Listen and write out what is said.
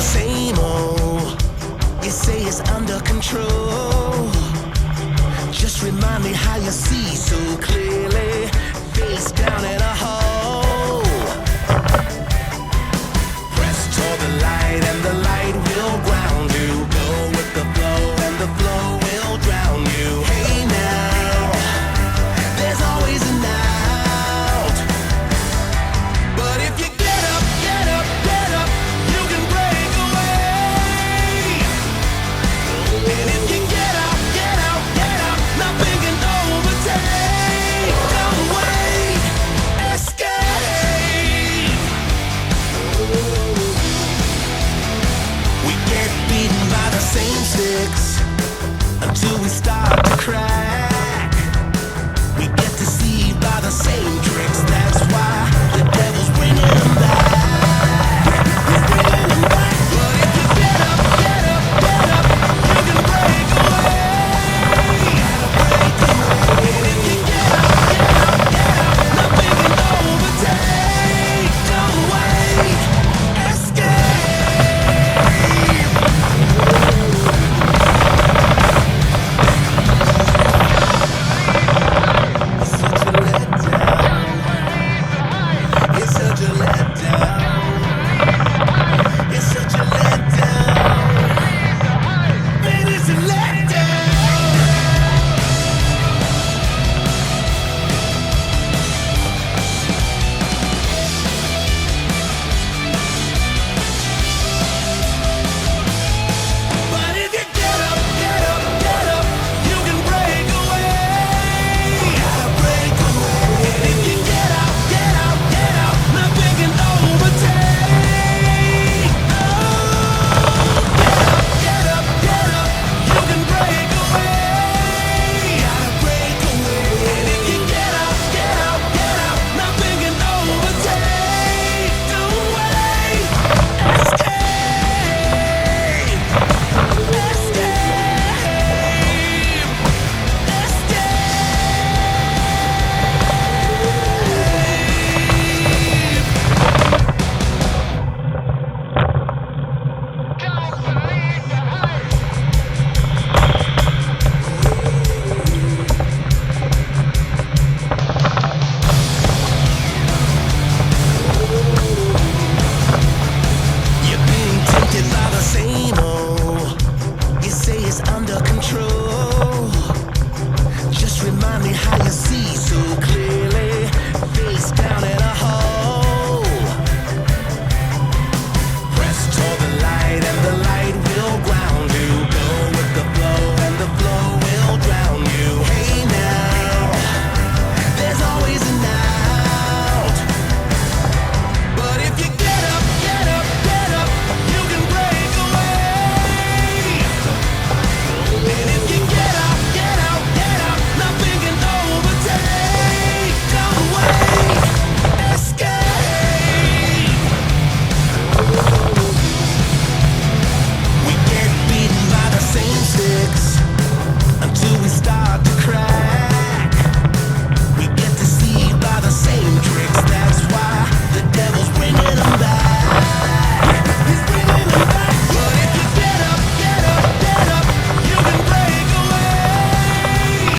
same old. You say it's under control. Just remind me how you see so clearly. Face down in a hole. Press toward the light and the light will ground you. Go with the flow and the flow will drown you. Hey now, there's always an out. But if you get up, get up, get up, you can break away. And if you get out, get out, get out, nothing can overtake. Don't wait, escape. We get beaten by the same sticks until we start to crack. We get deceived by the same tricks.